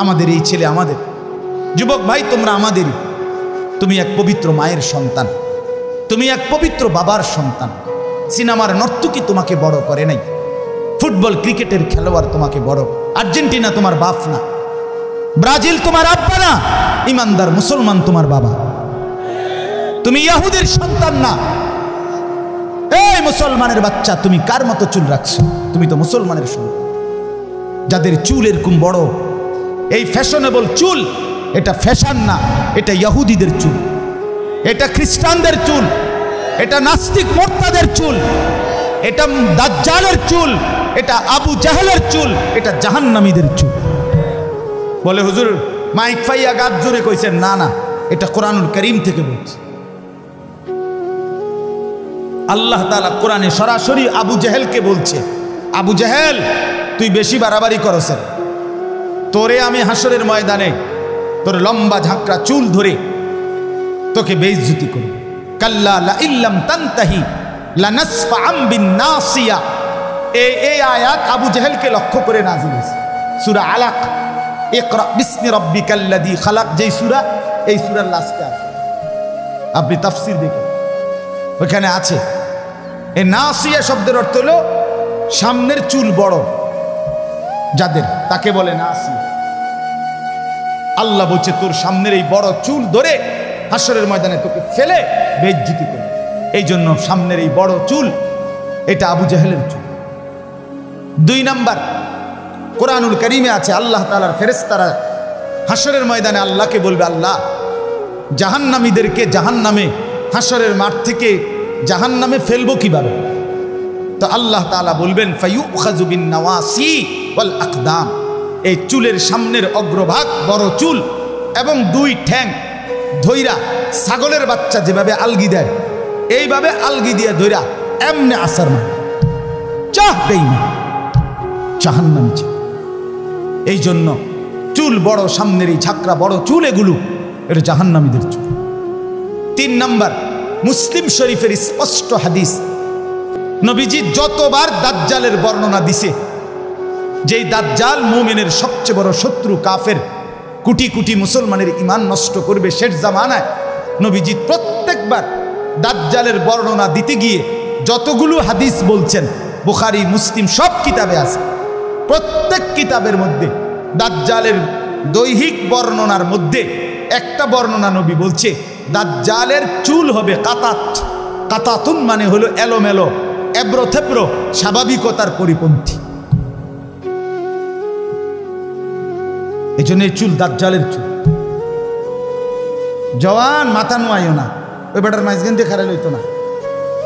আমাদের এই ছেলে আমাদের, যুবক ভাই তোমরা আমাদেরই। তুমি এক পবিত্র মায়ের সন্তান, তুমি এক পবিত্র বাবার সন্তান। সিনেমার নর্তকী তোমাকে বড় করে নাই, ফুটবল ক্রিকেটের খেলোয়াড় তোমাকে বড়, আর্জেন্টিনা তোমার বাপ না, ব্রাজিল তোমার আব্বা না, ইমানদার মুসলমান তোমার বাবা। তুমি ইহুদির সন্তান না। এই মুসলমানের বাচ্চা, তুমি কার মতো চুল রাখছো? তুমি তো মুসলমানের সন্তান। যাদের চুল এরকম বড়, এই ফ্যাশনেবল চুল, এটা ফ্যাশন না, এটা ইহুদিদের চুল, এটা খ্রিস্টানদের চুল, এটা নাস্তিক মোর্তাদের চুল, এটা দাজ্জালের চুল, এটা আবু জাহেলের চুল, এটা জাহান্নামীদের চুল। বলে হুজুর মাইক ফাইয়া গাছ জোরে কইছেন। না না, এটা কোরআনুল কারীম থেকে বলছে। আল্লাহ তাআলা কোরআনে সরাসরি আবু জাহেলকে বলছে, আবু জাহেল তুই বেশি বাড়াবাড়ি করছ, তোরে আমি হাসরের ময়দানে তোর লম্বা ঝাঁকড়া চুল ধরে তোকে বেইজ্জতি করব। কাল্লা লা ইল্লাম তানতাহি লানাসফাআম বিন-নাসিয়া। এই আয়াত আবু জাহেলকে লক্ষ্য করে নাযিল হয়েছে। সূরা আলাক, ইকরা বিসমি রাব্বিকাল্লাযী খালাক, যেই সূরা, এই সূরার লাস্টে আছে। আপনি তাফসীর দেখেন, ওখানে আছে এই নাসিয়া শব্দের অর্থ হলো সামনের চুল বড় যাদের, তাকে বলে নাসিয়া। আল্লাহ বলছে তোর সামনের এই বড় চুল ধরে হাসরের ময়দানে তোকে ফেলে বেইজ্জতি করবে। এই জন্য সামনের এই বড় চুল, এটা আবু জাহেলের চুল। 2 নাম্বার, কোরআনুল কারীমে আছে আল্লাহ তাআলার ফেরেশতারা হাসরের ময়দানে আল্লাহকে বলবে, আল্লাহ জাহান্নামীদেরকে জাহান্নামে, হাসরের মাঠ থেকে জাহান্নামে ফেলবো কিভাবে? তো আল্লাহ তাআলা বলবেন ফায়ুখাযু বিন নাওয়াসি ওয়াল আকদাম। এই চুলের সামনের অগ্রভাগ বড় চুল এবং 2 ঠ্যাং ধইরা ছাগলের বাচ্চা যেভাবে আলগি দেয়, এইভাবে আলগি দিয়ে ধইরা এমনি আসার মানে চাহ দেই না, জাহান্নামী। এই জন্য চুল বড়, সামনের এই ঝাঁকড়া বড় চুল, এগুলো এটা জাহান্নামীদের চুল। 3 নাম্বার, মুসলিম শরীফের স্পষ্ট হাদিস, নবীজি যতবার দাজ্জালের বর্ণনা দিছে, যেই দাজ্জাল মুমিনের সবচেয়ে বড় শত্রু, কাফের, কোটি কোটি মুসলমানের ঈমান নষ্ট করবে শেষ জামানায়, নবীজি প্রত্যেকবার দাজ্জালের বর্ণনা দিতে গিয়ে যতগুলো হাদিস বলছেন, বুখারী মুসলিম সব কিতাবে আছে, প্রত্যেক কিতাবের মধ্যে দাজ্জালের দৈহিক বর্ণনার মধ্যে একটা বর্ণনা নবী বলছে দাজ্জালের চুল হবে কাতাত। কাতাতুন মানে হলো এলোমেলো, এবড়ো থেবড়ো, স্বাভাবিকতার পরিপন্থী। এই জন্য এই চুল দাজ্জালের চুল। জওয়ান মাথা নোয়াইও না, ওই বেটার মাঝখান দিয়ে খারাপ হইতো না।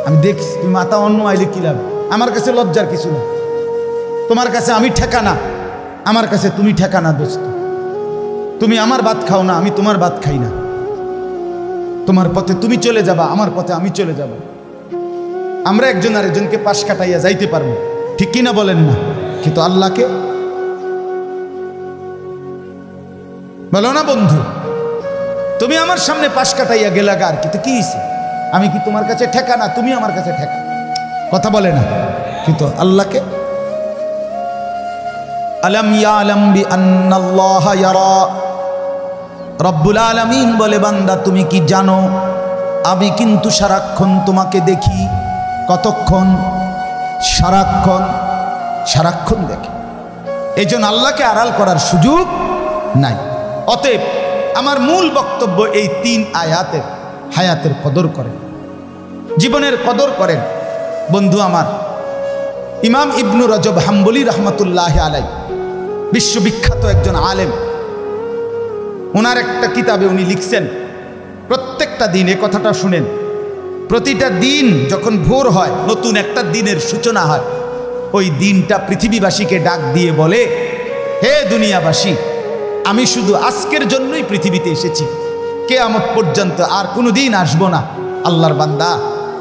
আমি দেখছি তুমি মাথা অন্য আইলে কি লাভ? আমার কাছে লজ্জার কিছু না, তোমার কাছে আমি ঠেকানা, আমার কাছে তুমি ঠেকানা। দোস্ত, তুমি আমার ভাত খাও না, আমি তোমার ভাত খাই না। তোমার পথে তুমি চলে যাবা, আমার পথে আমি চলে যাব। আমরা একজন আরেকজনকে পাশ কাটাইয়া যাইতে পারবো, ঠিক কিনা বলেন না? কিন্তু আল্লাহকে বলো না, বন্ধু তুমি আমার সামনে পাশ কাটাইয়া গেলাগা, আর কিন্তু কি হইছে? আমি কি তোমার কাছে ঠেকানা? তুমি আমার কাছে ঠেকা, কথা বলে না। কিন্তু আল্লাহকে আলাম ইয়ালাম বিআন্নাল্লাহা ইয়ারা, রব্বুল আলামিন বলে, বান্দা তুমি কি জানো আমি কিন্তু সারাক্ষণ তোমাকে দেখি। কতক্ষণ? সারাক্ষণ, সারাক্ষণ দেখি। এই জন্য আল্লাহকে আড়াল করার সুযোগ নাই। অতএব আমার মূল বক্তব্য এই 3 আয়াতের, হায়াতের কদর করেন, জীবনের কদর করেন। বন্ধু আমার, ইমাম ইবনু রজব হাম্বলি রহমতুল্লাহ আলাইহি, বিশ্ববিখ্যাত একজন আলেম, ওনার একটা কিতাবে উনি লিখছেন, প্রত্যেকটা দিন, এ কথাটা শুনেন, প্রতিটা দিন যখন ভোর হয়, নতুন একটা দিনের সূচনা হয়, ওই দিনটা পৃথিবীবাসীকে ডাক দিয়ে বলে, হে দুনিয়াবাসী, আমি শুধু আজকের জন্যই পৃথিবীতে এসেছি, কিয়ামত পর্যন্ত আর কোনো দিন আসবো না। আল্লাহর বান্দা,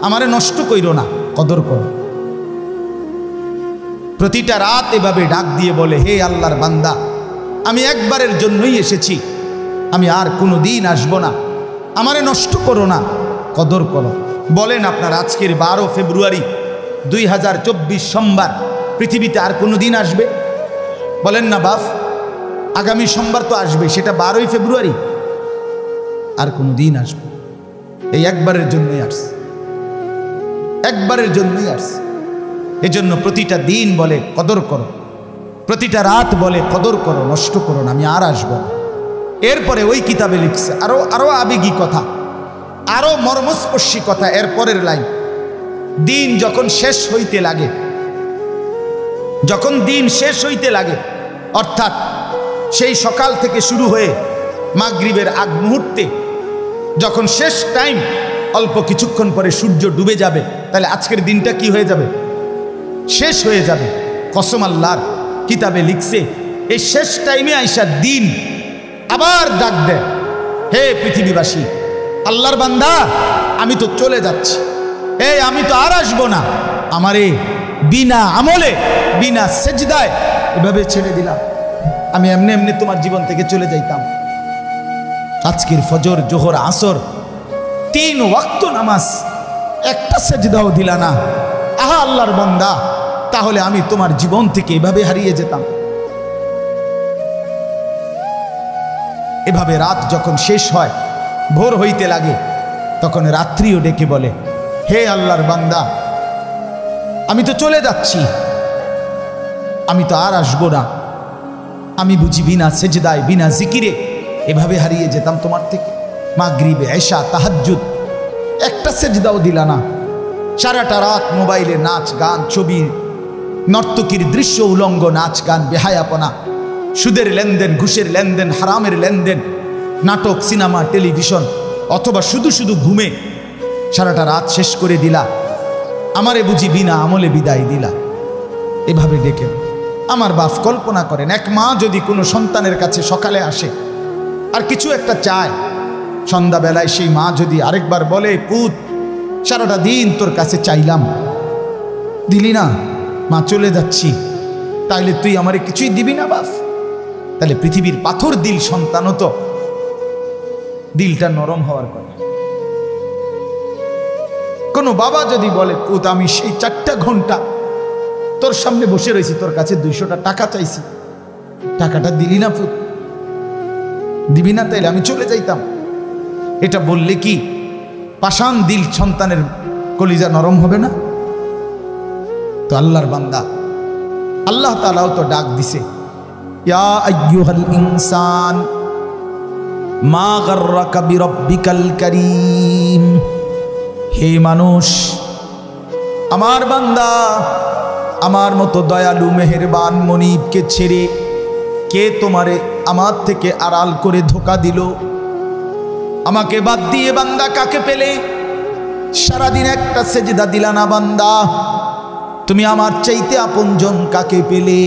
আমারে নষ্ট কইরো না, কদর করো। প্রতিটা রাত এভাবে ডাক দিয়ে বলে, হে আল্লাহর বান্দা, আমি একবারের জন্যই এসেছি, আমি আর কোনো দিন আসবো না, আমারে নষ্ট করো না, কদর করো। বলেন আপনার আজকের 12 ফেব্রুয়ারি 2024 সোমবার পৃথিবীতে আর কোনো দিন আসবে? বলেন না বাপ, আগামী সোমবার তো আসবে, সেটা 12ই ফেব্রুয়ারি, আর কোনো দিন আসবে, এই একবারের জন্যই আসছে, একবারের জন্যই আসছে। এজন্য প্রতিটা দিন বলে কদর করো, প্রতিটা রাত বলে কদর করো, নষ্ট করো না, আমি আর আসব না। এরপরে ওই কিতাবে লিখছে আরো আবেগী কথা, আরো মর্মস্পর্শী কথা। এরপরের লাইন, দিন যখন শেষ হইতে লাগে, যখন দিন শেষ হইতে লাগে, অর্থাৎ সেই সকাল থেকে শুরু হয়ে মাগরিবের আগ মুহূর্তে যখন শেষ টাইম, অল্প কিছুক্ষণ পরে সূর্য ডুবে যাবে, তাহলে আজকের দিনটা কি হয়ে যাবে? শেষ হয়ে যাবে। কসম আল্লাহর, কিতাবে লিখছে এই শেষ টাইমে আইসা দিন আবার ডাক দেয়, হে পৃথিবীবাসী, আল্লাহর বান্দা আমি তো চলে যাচ্ছি, এই আমি তো আর আসবো না, আমারে বিনা আমলে বিনা সেজদায় এভাবে ছেড়ে দিলাম, আমি এমনি এমনি তোমার জীবন থেকে চলে যাইতাম। আজকের ফজর, জোহর, আসর 3 ওয়াক্ত নামাজ, একটা সেজদাও দিলা না, আহা আল্লাহর বান্দা, তাহলে আমি তোমার জীবন থেকে এভাবে হারিয়ে যেতাম। এভাবে রাত যখন শেষ হয়, ভোর হইতে লাগে, তখন রাত্রিও ডেকে বলে, হে আল্লাহর বান্দা আমি তো চলে যাচ্ছি, আমি তো আর আসবো না, আমি বুঝি বিনা সেজদায় বিনা জিকিরে এভাবে হারিয়ে যেতাম তোমার থেকে। মাগরিব, এশা, তাহাজ্জুদ একটা সেজদাও দিলা না, সারাটা রাত মোবাইলে নাচ গান, ছবি, নর্তকীর দৃশ্য, উলঙ্গ নাচ গান, বেহায়াপনা, সুদের লেনদেন, ঘুষের লেনদেন, হারামের লেনদেন, নাটক, সিনেমা, টেলিভিশন, অথবা শুধু শুধু ঘুমে সারাটা রাত শেষ করে দিলা, আমারে বুঝি বিনা আমলে বিদায় দিলা। এভাবে ডেকে আমার বাপ কল্পনা করেন, এক মা যদি কোনো সন্তানের কাছে সকালে আসে আর কিছু একটা চায়, সন্ধ্যাবেলায় সেই মা যদি আরেকবার বলে, পুত সারাটা দিন তোর কাছে চাইলাম, দিলি না, মা চলে যাচ্ছি, তাইলে তুই আমারে কিছুই দিবি না বাপ? তাহলে পৃথিবীর পাথর দিল সন্তানও তো দিলটা নরম হওয়ার কথা। কোনো বাবা যদি বলে, পুত আমি সেই 4টা ঘন্টা তোর সামনে বসে রয়েছি, তোর কাছে 200টা টাকা চাইছি, টাকাটা দিলি না পুত, দিবি না, তাইলে আমি চলে যাইতাম, এটা বললে কি পাষাণ দিল সন্তানের কলিজা নরম হবে না? তো আল্লাহর বান্দা, আল্লাহ তাআলাও তো ডাক দিছে, ইয়া আইয়ুহাল ইনসান মা গাররাকা বিরাব্বিকাল কারীম, হে মানুষ, আমার বান্দা, আমার মতো দয়ালু মেহেরবান মনিবকে ছেড়ে কে তোমারে আমার থেকে আড়াল করে ধোকা দিল? আমাকে বাদ দিয়ে বান্দা কাকে পেলে? সারাদিন একটা সেজদা দিলা না বান্দা, তুমি আমার চাইতে আপনজন কাকে পেলে?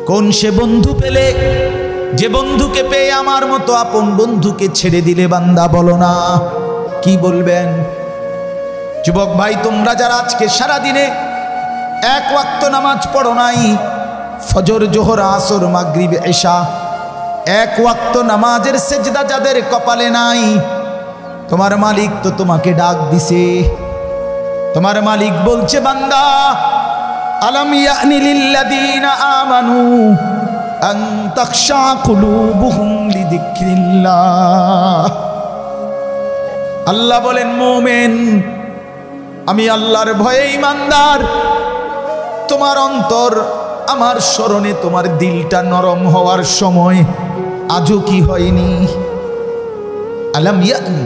কোন সে বন্ধু পেলে যে বন্ধুকে পেয়ে আমার মতো আপন বন্ধুকে ছেড়ে দিলে? বান্দা বলো না, কি বলবেন? যুবক ভাই, তোমরা যারা আজকে সারাদিনে 1 ওয়াক্ত নামাজ পড়ো নাই, ফজর, জোহর, আসর, মাগরিব, এশা, 1 ওয়াক্ত নামাজের সেজদা যাদের কপালে নাই, তোমার মালিক তো তোমাকে ডাক দিছে। তোমার মালিক বলছে, বান্দা আলাম ইয়ানি লিল্লাযীনা আমানু আন তাখশা কুলুবুহুম লিযিকরিল্লাহ। আল্লাহ বলেন, মুমিন, আমি আল্লাহর ভয়ে ইমানদার, তোমার অন্তর আমার স্মরণে, তোমার দিলটা নরম হওয়ার সময় আজও কি হয়নি? আলাম ইয়ানি,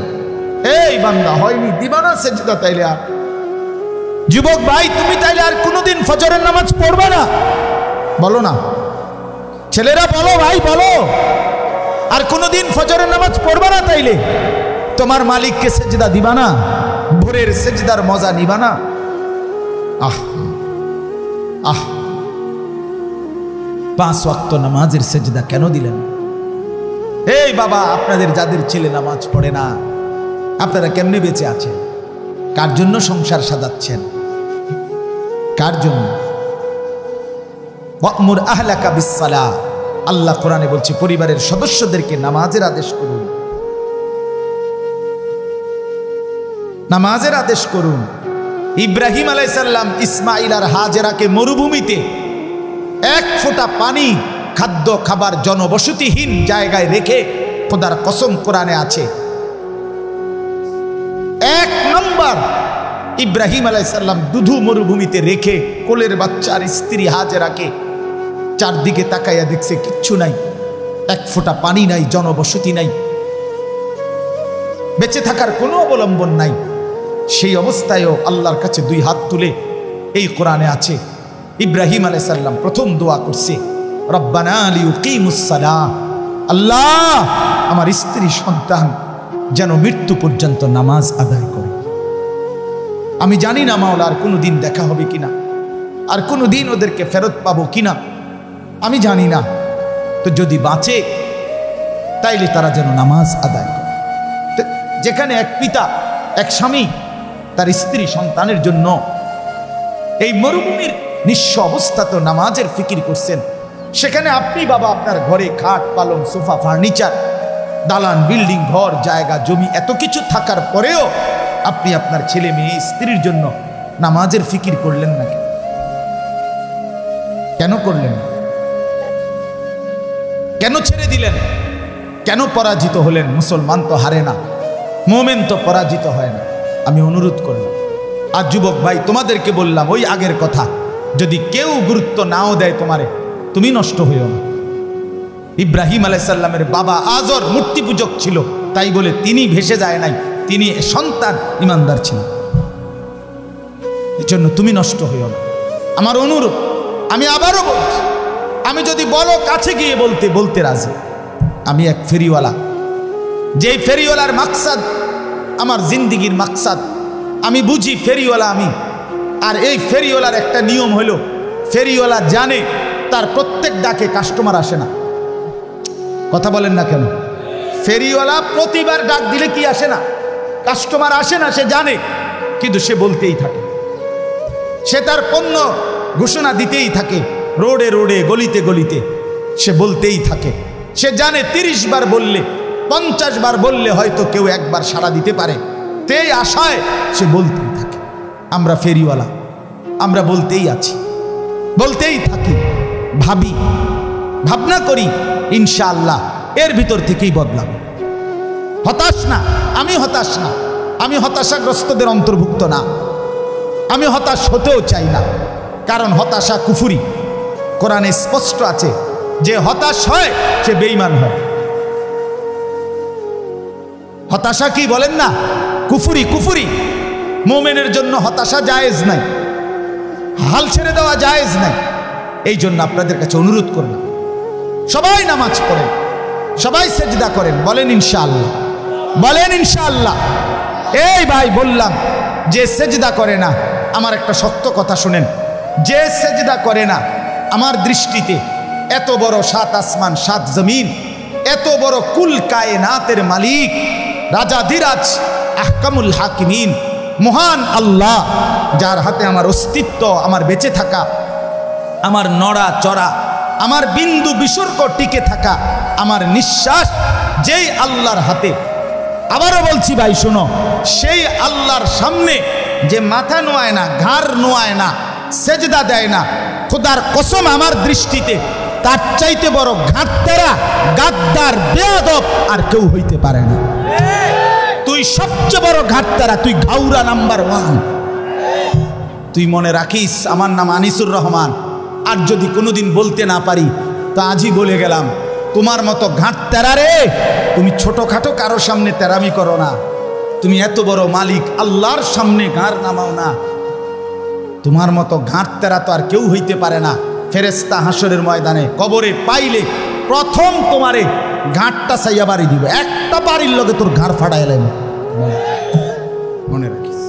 এই বান্দা হয়নি, দিবা না সেজদা? তাইলে আর যুবক ভাই, তুমি তাইলে আর কোনোদিন ফজরের নামাজ পড়বে না? বলো না ছেলেরা, বলো ভাই, বলো, আর কোনোদিন ফজরের নামাজ পড়বে না? তাইলে তোমার মালিককে সেজদা দিবা না? ভোরের সেজদার মজা নিবা না? আহ আহ 5 ওয়াক্ত নামাজের সেজদা কেন দিলেন? এই বাবা, আপনাদের যাদের ছেলে নামাজ পড়ে না, আপনারা কেমনে বেঁচে আছেন? কার জন্য সংসার সাজাচ্ছেন? কার জন্য? ওয়া'মুর আহলাকা বিস-সালাহ, আল্লাহ কোরআনে বলছে পরিবারের সদস্যদেরকে নামাজের আদেশ করুন, নামাজের আদেশ করুন। ইব্রাহিম আলাইহিস সালাম ইসমাঈল আর হাজেরাকে মরুভূমিতে 1 ফোঁটা পানি খাদ্য খাবার জনবসতিহীন জায়গায় রেখে খোদার কসম কোরআনে আছে। 1 নম্বর ইব্রাহিম আলাইহিস সালাম দুধু মরুভূমিতে রেখে কোলের বাচ্চার স্ত্রী হাজেরাকে চারদিকে তাকাইয়া দেখছে কিচ্ছু নাই, এক ফোঁটা পানি নাই, জনবসতি নাই, বেঁচে থাকার কোনো অবলম্বন নাই। সেই অবস্থায়ও আল্লাহর কাছে 2 হাত তুলে, এই কোরআনে আছে, ইব্রাহিম আলাইহিস সালাম প্রথম দোয়া করছে, রব্বানা লিউকিমুস সালাহ, আল্লাহ আমার স্ত্রী সন্তান যেন মৃত্যু পর্যন্ত নামাজ আদায় করে। আমি জানি না মাওলা আর কোনো দিন দেখা হবে কিনা, আর কোনো দিন ওদেরকে ফেরত পাবো কিনা, আমি জানি না। তো যদি বাঁচে তাইলে তারা যেন নামাজ আদায় করে। যেখানে এক পিতা, এক স্বামী তার স্ত্রী সন্তানের জন্য এই মরুভূমির নিঃস্ব অবস্থা তো নামাজের ফিকির করছেন, সেখানে আপনি বাবা আপনার ঘরে খাট পালং সোফা ফার্নিচার দালান বিল্ডিং ঘর জায়গা জমি এত কিছু থাকার পরেও আপনি আপনার ছেলে মেয়ে স্ত্রীর জন্য নামাজের ফিকির করলেন না? কেন করলেন? কেন ছেড়ে দিলেন? কেন পরাজিত হলেন? মুসলমান তো হারে না, মোমেন তো পরাজিত হয় না। আমি অনুরোধ করলাম, আর যুবক ভাই তোমাদেরকে বললাম ওই আগের কথা, যদি কেউ গুরুত্ব নাও দেয় তোমারে, তুমি নষ্ট হইও না। ইব্রাহিম আলাইহিস সালামের বাবা আজর মূর্তি পূজক ছিল, তাই বলে তিনি ভেসে যায় নাই, তিনি সন্তান ইমানদার ছিলেন। এজন্য তুমি নষ্ট হইও না। আমার অনুরোধ, আমি আবারও বলছি, আমি যদি বলো কাছে গিয়ে বলতে রাজি। আমি এক ফেরিওয়ালা, যেই ফেরিওয়ালার মাকসাদ আমার জিন্দিগির মাকসাদ, আমি বুঝি ফেরিওয়ালা আমি। আর এই ফেরিওয়ালার একটা নিয়ম হলো, ফেরিওয়ালা জানে তার প্রত্যেক ডাকে কাস্টমার আসে না। কথা বলেন না কেন? ফেরিওয়ালা প্রতিবার ডাক দিলে কি আসে না? কাস্টমার আসে না, সে জানে, কিন্তু সে বলতেই থাকে, সে তার পণ্য ঘোষণা দিতেই থাকে, রোডে রোডে গলিতে গলিতে সে বলতেই থাকে। সে জানে 30 বার বললে 50 বার বললে হয়তো কেউ একবার সাড়া দিতে পারে, তেই আশায় সে বলতেই থাকে। আমরা ফেরিওয়ালা, আমরা বলতেই আছি, বলতেই থাকি, ভাবি, ভাবনা করি, ইনশাআল্লাহ এর ভিতর থেকেই বদলাবে। হতাশ না, আমি হতাশ না, আমি হতাশাগ্রস্তদের অন্তর্ভুক্ত না, আমি হতাশ হতেও চাই না, কারণ হতাশা কুফরি। কোরআনে স্পষ্ট আছে, যে হতাশ হয় সে বেঈমান হয়। হতাশা কি বলেন না? কুফরি, কুফরি। মুমিনের জন্য হতাশা জায়েজ নাই, হাল ছেড়ে দেওয়া জায়েজ নাই। এই জন্য আপনাদের কাছে অনুরোধ করলাম, সবাই নামাজ পড়েন, সবাই সেজদা করেন, বলেন ইনশাআল্লাহ, বলেন ইনশাআল্লাহ। এই ভাই বললাম, যে সেজদা করে না, আমার একটা শক্ত কথা শুনেন, যে সেজদা করে না, আমার দৃষ্টিতে এত বড় 7 আসমান 7 জমিন, এত বড় কুল কায়নাতের মালিক, রাজাধিরাজ, আহকামুল হাকিমিন, মহান আল্লাহ, যার হাতে আমার অস্তিত্ব, আমার বেঁচে থাকা, আমার নড়া চড়া, আমার বিন্দু বিসর্গ টিকে থাকা, আমার নিঃশ্বাস যেই আল্লাহর হাতে। আবারও বলছি ভাই শোনো, সেই আল্লাহর সামনে যে মাথা নোয়ায় না, ঘাড় নোয়ায় না, সেজদা দেয় না, খোদার কসম আমার দৃষ্টিতে তার চাইতে বড় ঘাটতেরা, গাদ্দার, বেয়াদব আর কেউ হইতে পারে না। তুই সবচেয়ে বড় ঘাটতেরা, তুই ঘাউরা নাম্বার 1। তুই মনে রাখিস, আমার নাম আনিসুর রহমান, আর যদি কোনোদিন বলতে না পারি তা আজই বলে গেলাম, তোমার মতো ঘাটতেরা রে, তুমি ছোটখাটো কারো সামনে তেরামি করো না, তুমি এত বড় মালিক আল্লাহর সামনে ঘাড় নামাও না। তোমার মতো ঘাটতেরা তো আর কেউ হইতে পারে না। ফেরেশতা হাসরের ময়দানে কবরে পাইলে প্রথম তোমারে ঘাটটা চাইয়া বাড়ি দিবে, একটা বাড়ির লগে তোর ঘাড় ফাটাই এলেন, মনে রাখিস।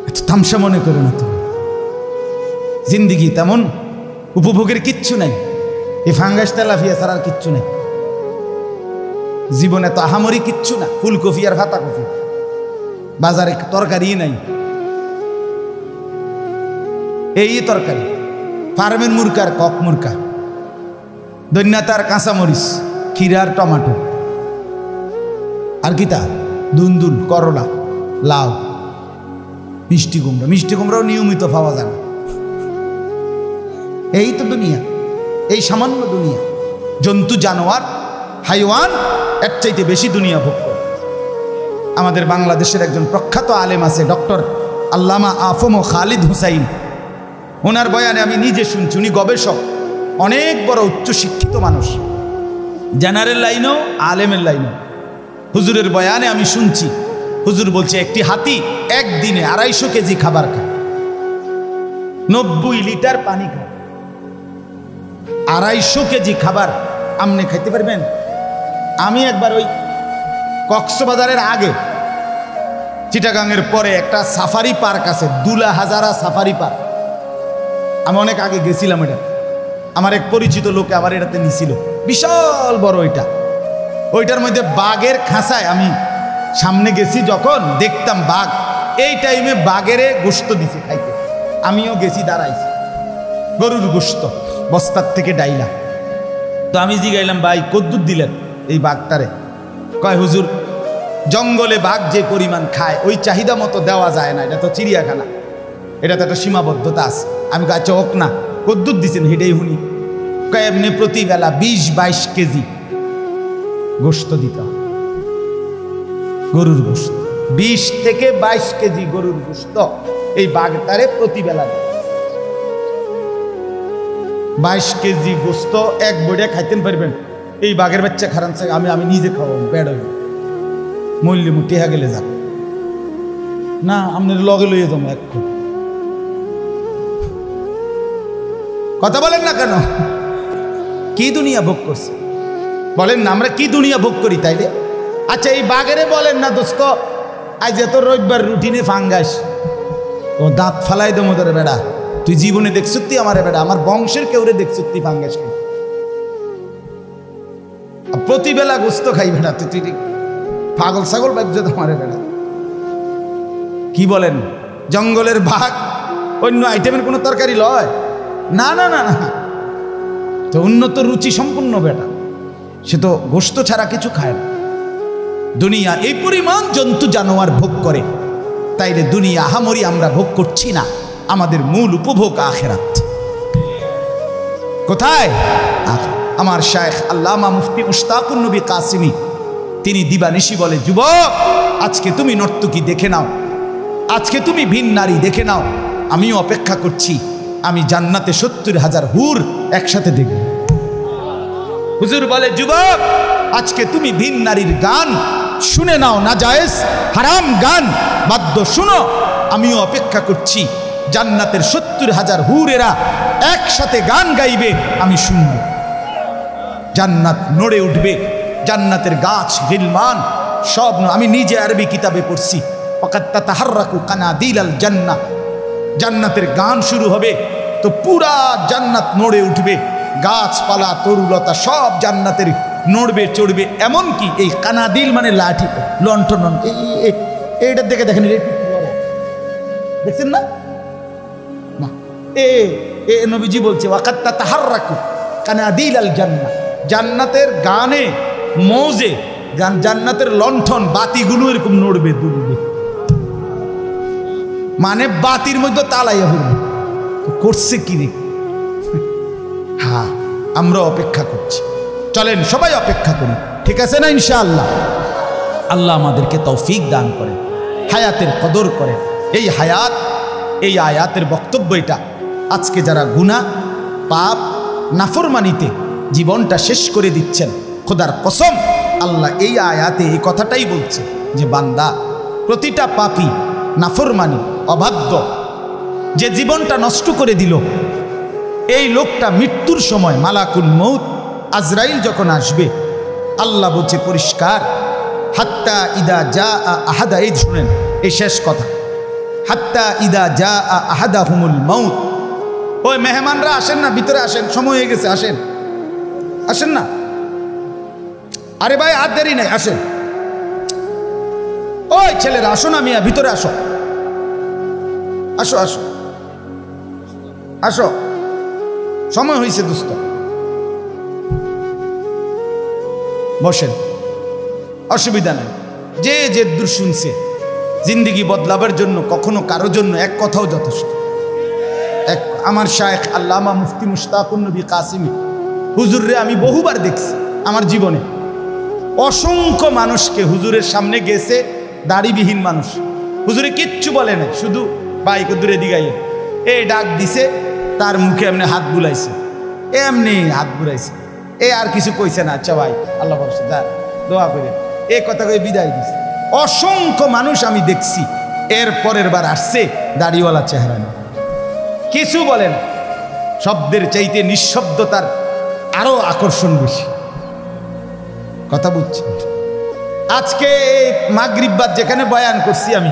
এত তামসা মনে করো না। তুমি জিন্দিগি তেমন উপভোগের কিচ্ছু নাই, এই ফাঙ্গাস তেলাফিয়া ছাড়া আর কিচ্ছু নাই জীবনে। তো আহামরি কিচ্ছু না, ফুলকপি আর ফাতা কপি, বাজারে তরকারি নাই, এই তরকারি, ফার্মের মুরকার কক মুরকা, দৈন্যাতার কাঁচামরিচ, ক্ষীরার টমাটো, আর কি তা দুন্দুল, করলা, লাউ, মিষ্টি কুমড়া। মিষ্টি কুমড়াও নিয়মিত পাওয়া যায় না, এই তো দুনিয়া, এই সামান্য দুনিয়া। জন্তু জানোয়ার হাইওয়ান এর চাইতে বেশি দুনিয়া ভোগ করে। আমাদের বাংলাদেশের একজন প্রখ্যাত আলেম আছে, ডক্টর আল্লামা আফম খালিদ হুসাইন। ওনার বয়ানে আমি নিজে শুনছি, উনি গবেষক, অনেক বড় উচ্চশিক্ষিত মানুষ, জেনারেল লাইনও আলেমের লাইনও। হুজুরের বয়ানে আমি শুনছি, হুজুর বলছে একটি হাতি একদিনে 250 কেজি খাবার খায়, 90 লিটার পানি খায়। 250 কেজি খাবার আপনি খাইতে পারবেন? আমি একবার ওই কক্সবাজারের আগে চিটাগাংয়ের পরে একটা সাফারি পার্ক আছে, দুলা হাজারা সাফারি পার্ক। আমি অনেক আগে গেছিলাম, এটা আমার এক পরিচিত লোকে আবার এটাতে নিছিল, বিশাল বড় এটা। ওইটার মধ্যে বাঘের খাঁচায় আমি সামনে গেছি, যখন দেখতাম বাঘ, এই টাইমে বাঘেরে গোশত দিছে খাইতে। আমিও গেছি, দাঁড়াইছি, গরুর গোশত বস্তার থেকে ডাইলা। তো আমি জিগাইলাম, ভাই কদ্দুর দিলেন এই বাঘটারে? কয় হুজুর, জঙ্গলে বাঘ যে পরিমাণ খায় ওই চাহিদা মতো দেওয়া যায় না, এটা তো চিড়িয়াখানা, এটা তো একটা সীমাবদ্ধতা আছে। আমি আচ্ছা হোক না, কদ্দুর দিচ্ছেন হেঁটেই হুনি? কয় এমনি প্রতি বেলা 20-22 কেজি গোশত দিতে হয়, গরুর গোশত 20 থেকে 22 কেজি গরুর গোশত এই বাঘটারে প্রতি বেলা দেয়। 22 কেজি গোশত এক বইটা খাইতেন পারবেন? এই বাঘের বাচ্চা খারাপ আমি নিজে খাওয়াবো, বেড় হইব, মূল্য টেহা গেলে যাক না, আপনার লগে লইয়ে যাবো এখন। কথা বলেন না কেন? কি দুনিয়া ভোগ করছে বলেন না, আমরা কি দুনিয়া ভোগ করি তাইলে? আচ্ছা এই বাঘেরে বলেন না, দোস্ত আজ এত রবিবার রুটিনে ফাঙ্গাস, ও দাঁত ফালাই দো মতো বেড়া, তুই জীবনে দেখছুতি আমার বেড়া, আমার বংশের কেউরে দেখছুতি ফাঙ্গাস খাই, প্রতিবেলা গোস্ত খাই বেড়া, তুই পাগল ছাগল বাজ্য তোমার বেড়া। কি বলেন? জঙ্গলের বাঘ অন্য আইটেমের কোনো তরকারি লয় না, না না না, তো উন্নত রুচি সম্পূর্ণ বেটা, সে তো গোস্ত ছাড়া কিছু খায় না। দুনিয়া এই পরিমাণ জন্তু জানোয়ার ভোগ করে, তাইলে দুনিয়া আহামরি আমরা ভোগ করছি না, আমাদের মূল উপভোগ আখিরাত। কোথায়? আমার শায়েখ আল্লামা মুফতি মুশতাকুন নবী কাসিমি তিনি দিবানিশি বলে, যুবক আজকে তুমি নর্তকী দেখে নাও, আজকে তুমি ভিন নারী দেখে নাও, আমিও অপেক্ষা করছি, আমি জান্নাতে 70,000 হুর একসাথে দেখব। হুজুর বলে, যুবক আজকে তুমি ভিন নারীর গান শুনে নাও, নাজায়েজ হারাম গান বাদ্য শুনো, আমিও অপেক্ষা করছি, জান্নাতের 70,000 হুরেরা একসাথে গান গাইবে, আমি শুনব, জান্নাত নড়ে উঠবে, জান্নাতের গাছ গিলমান সব। আমি নিজে আরবি কিতাবে পড়ছি, ওয়াকাত তাতাহাররাকু কানাদিলাল জান্নাহ, জান্নাতের গান শুরু হবে তো পুরা জান্নাত নড়ে উঠবে, গাছপালা তরুলতা সব জান্নাতের নড়বে চড়বে। এমনকি এই কানাদিল মানে লাঠি, লণ্ঠন, এইটার দেখে দেখেন, দেখছেন না? এ নবীজি বলছে, ওয়াকাত তাতাহাররাকু কানাদিলাল জান্নাহ, জান্নাতের গানে মৌজে জান্নাতের লণ্ঠন বাতিগুলো এরকম নড়বে দুলবে, মানে বাতির মধ্যে তালাইয়া পড়বে। করছে কি রে? হ্যাঁ, আমরা অপেক্ষা করছি, চলেন সবাই অপেক্ষা করি, ঠিক আছে না? ইনশাআল্লাহ আল্লাহ আমাদেরকে তৌফিক দান করেন, হায়াতের কদর করেন। এই হায়াত, এই আয়াতের বক্তব্য এটা, আজকে যারা গুনাহ পাপ নাফরমানিতে জীবনটা শেষ করে দিচ্ছেন, খোদার কসম আল্লাহ এই আয়াতে এই কথাটাই বলছে যে বান্দা, প্রতিটা পাপী নাফরমানি অবাধ্য যে জীবনটা নষ্ট করে দিল, এই লোকটা মৃত্যুর সময় মালাকুল মউত আজরাইল যখন আসবে, আল্লাহ বলছে পরিষ্কার, হাত্তা ইদা জা আহাদা, এই শুনেন এই শেষ কথা, হাত্তা ইদা জা আহাদাহুমুল মউত, ওই মেহমানরা আসেন না, ভিতরে আসেন, সময় হয়ে গেছে, আসেন আসেন না, আরে ভাই আর দেরি নাই, আসেন, ওই ছেলেরা আসো না মিয়া, ভিতরে আসো, আসো আসো আসো, সময় হয়েছে দোস্ত, বসেন, অসুবিধা নেই। যে যে দূর শুনছে, জিন্দিগি বদলাবার জন্য কখনো কারো জন্য এক কথাও যথেষ্ট, এক আমার শায়েখ আল্লামা মুফতি মুশতাকুন নবী কাসিমি হুজুররে আমি বহুবার দেখছি আমার জীবনে। অসংখ্য মানুষকে হুজুরের সামনে গেছে, দাড়িবিহীন মানুষ, হুজুরে কিচ্ছু বলে না, শুধু বাইক দূরে দিগাইয়ে এই ডাক দিছে, তার মুখে এমনি হাত বুলাইছে, এমনি হাত বুলাইছে, আর কিছু কইছে না, আচ্ছা ভাই আল্লাহ ভরসা যা দোয়া করে এই কথা কয়ে বিদায় দিছে। অসংখ্য মানুষ আমি দেখছি, এর পরের বার আসছে দাড়িওয়ালা চেহারা নেই, কিছু বলে না। শব্দের চাইতে নিঃশব্দতার আরো আকর্ষণ বেশি। কথা বুঝছি? আজকে মাগরিব বাদ যেখানে বয়ান করছি আমি,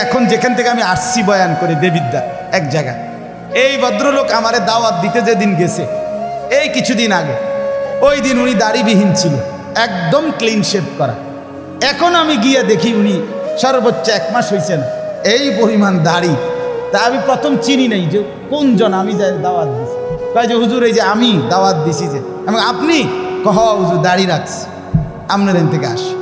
এখন যেখান থেকে আমি আসছি বয়ান করে দেবিদ্যা এক জায়গা, এই ভদ্রলোক আমারে দাওয়াত দিতে যেদিন গেছে এই কিছুদিন আগে, ওই দিন উনি দাড়িবিহীন ছিল, একদম ক্লিন শেভ করা। এখন আমি গিয়ে দেখি উনি সর্বোচ্চ 1 মাস হয়েছে না, এই পরিমাণ দাড়ি। তা আমি প্রথম চিনি নাই যে কোনজন আমি যাই দাওয়াত দিছি, তাই যে হুজুর এই যে আমি দাওয়াত দিছি, যে আমি আপনি কহ হুজুর দাড়ি রাখছি, আপনার এখান থেকে আসি,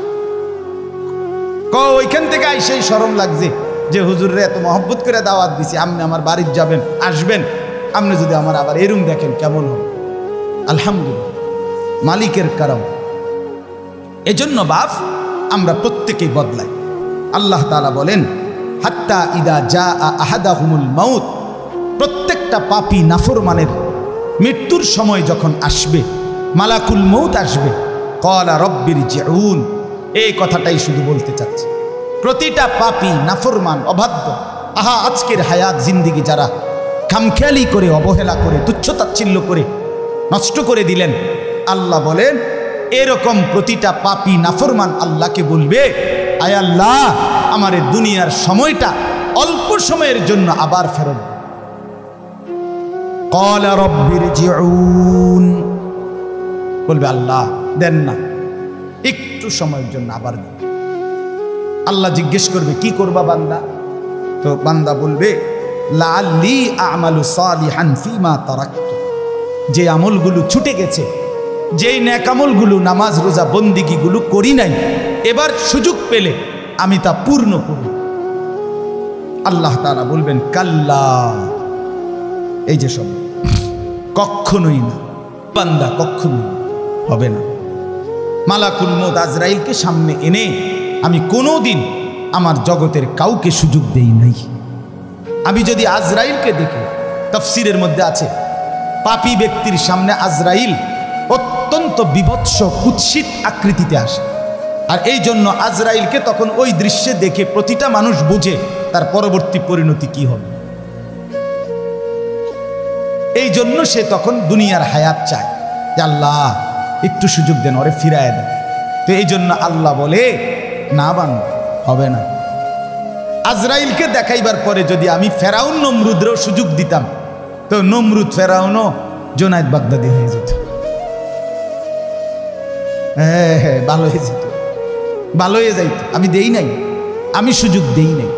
ওইখান থেকে আইসেই শরম লাগছে যে হুজুররে এত মহব্বত করে দাওয়াত দিছি, আপনি আমার বাড়ির যাবেন আসবেন, আপনি যদি আমার আবার এরম দেখেন কেমন হবে। আলহামদুলিল্লাহ, মালিকের কারম। এজন্য বাপ আমরা প্রত্যেকেই বদলাই। আল্লাহ তাআলা বলেন হাত্তা ইদা জা আহাদাহুমুল মাউত, প্রত্যেকটা পাপী নাফরমানের মৃত্যুর সময় যখন আসবে, মালাকুল মউত আসবে, ক্বালা রব্বিরজিউন, এই কথাটাই শুধু বলতে চাচ্ছে। প্রতিটা পাপী নাফরমান অবাধ্য, আজকের হায়াত জিন্দিগি যারা খামখেয়ালি করে, অবহেলা করে, তুচ্ছতাচ্ছিল্য করে নষ্ট করে দিলেন, আল্লাহ বলেন এরকম প্রতিটা পাপী নাফরমান আল্লাহকে বলবে, আয় আল্লাহ আমার দুনিয়ার সময়টা অল্প সময়ের জন্য আবার ফেরত। ক্বালা রব্বিরজিউন, বলবে আল্লাহ দেন না, একটু সময়ের জন্য আবার দেন। আল্লাহ জিজ্ঞেস করবে কি করবা বান্দা? তো বান্দা বলবে লাআল্লি আমালু সালিহান ফিমা তারাকতু, যে আমলগুলো ছুটে গেছে, যেই নেক আমলগুলো নামাজ রোজা বন্দিগিগুলো করি নাই, এবার সুযোগ পেলে আমি তা পূর্ণ করব। আল্লাহ তাআলা বলবেন কাল্লা, এই যে সব কখনোই না বান্দা, কখনোই হবে না। মালাকুল মউত আজরাইলকে সামনে এনে আমি কোনোদিন আমার জগতের কাউকে সুযোগ দেই নাই। আমি যদি আজরাইলকে দেখি, তাফসীরের মধ্যে আছে পাপী ব্যক্তির সামনে আজরাইল অত্যন্ত বিভৎস কুৎসিত আকৃতিতে আসে, আর এই জন্য আজরাইলকে তখন ওই দৃশ্যে দেখে প্রতিটা মানুষ বুঝে তার পরবর্তী পরিণতি কি হবে। এই জন্য সে তখন দুনিয়ার হায়াত চায় যে আল্লাহ একটু সুযোগ দেন, ওরে ফিরায় দেন। তো এই জন্য আল্লাহ বলে না বান্দা, হবে না। আজরাইলকে দেখাইবার পরে যদি আমি ফেরাউন নমরুদেরও সুযোগ দিতাম, তো নমরুদ ফেরাউনও জোনায়েদ বাগদাদি হয়ে যেত। হ্যাঁ, ভালো হয়ে যেত, ভালো হয়ে যাইত। আমি দেই নাই, আমি সুযোগ দেই নাই।